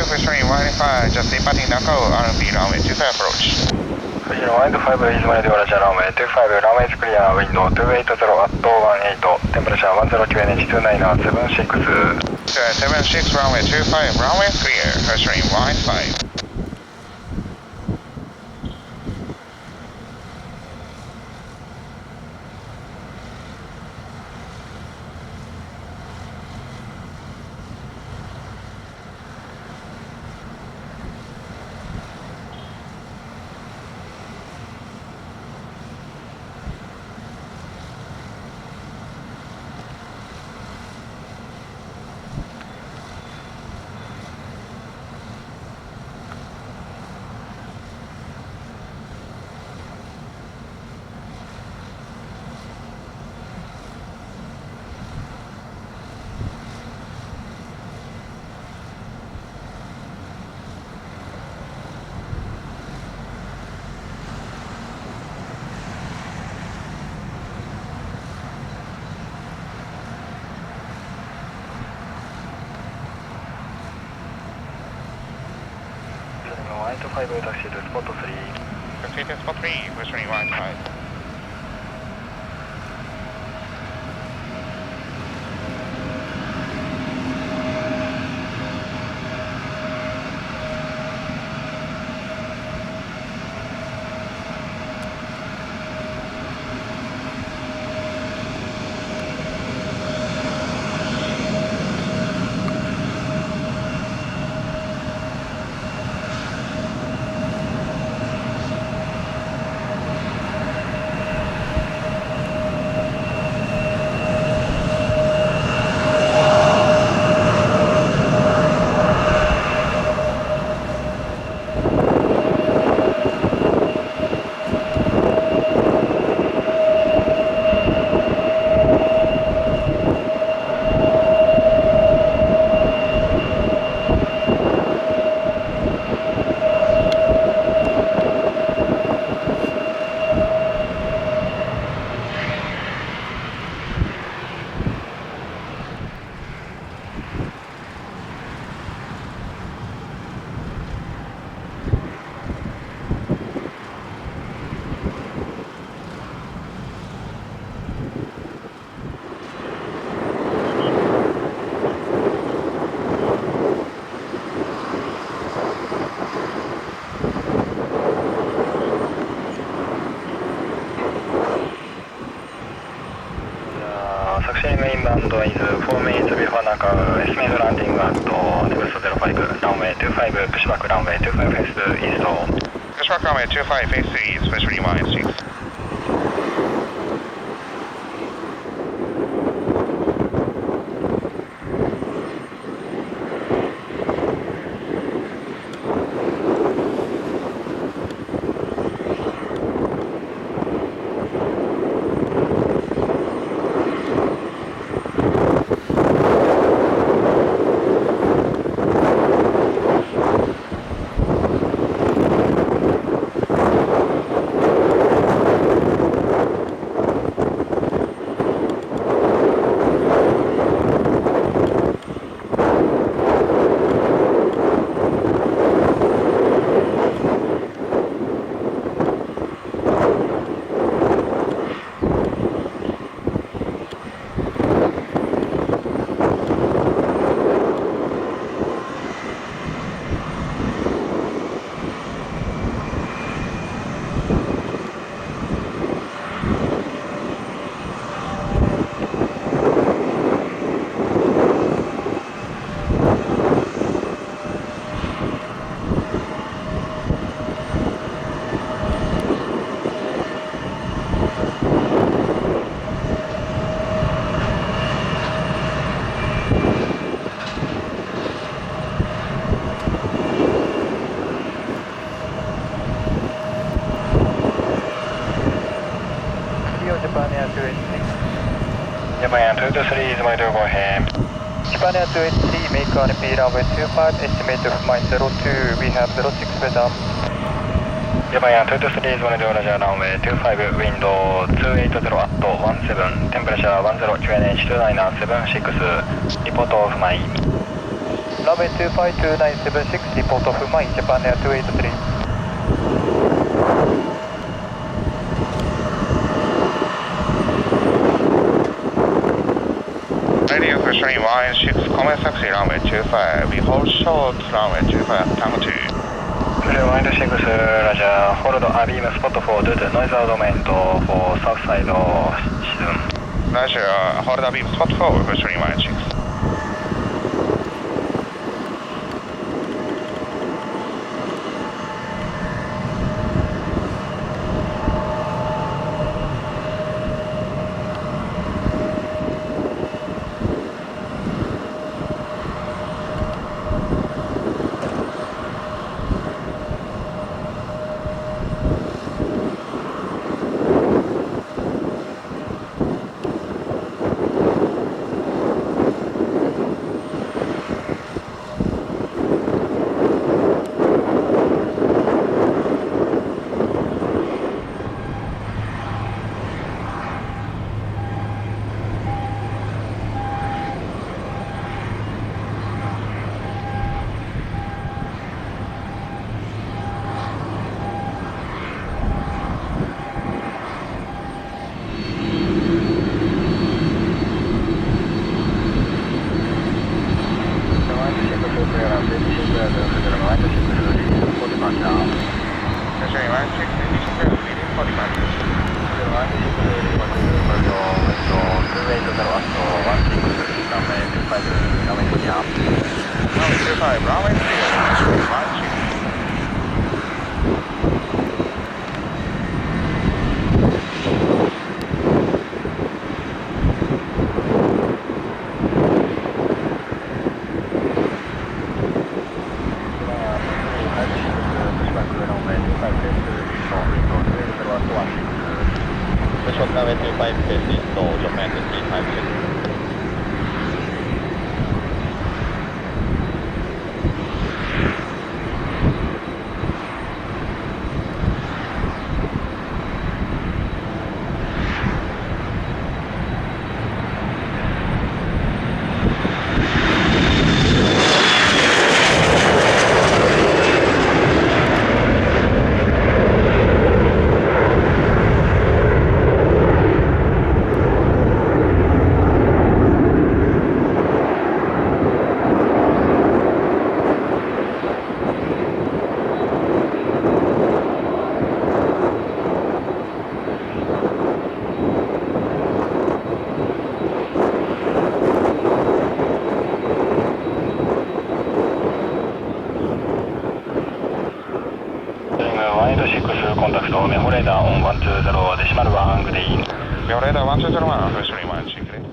Fishery Wide 5, just departing Nako, RMB runway 25 approach. Fishery Wide 5 is Money Roger runway 25, runway is clear, window 280 at 18, temperature 10 QNH 29 at 76. 76 runway 25, runway clear, Fishery Wide 5. White 5 taxi to spot 3. Taxi to spot 3, Fishery Wide 5. Succeeding inbound is 4 minutes before Naka, estimate landing at Nebula 05, runway 25, pushback runway 25 face east. Pushback runway 25 face east, Fishery Wide 6. Japan Air 283. Japan Air 223 is Monitor, go ahead. Japan Air 283, make RP runway 25, estimate of mine 02, we have 06 weather. Japan Air 223 is Monitor, Roger, runway 25, window 280 at 17, temperature 10 QNH 29 at 76, report of mine. runway 252976, report of mine, Japan Air 283. Radio for stream 16, comment taxi runway 25, we hold short runway 25, tango 2. Wind 6, Roger, hold a beam spot for the noise augment for south side season. Roger, hold a beam spot forward for stream 16. Wind 6, contact Meho radar on 120 decimal 1, good day. Meho radar 120 for stream 16.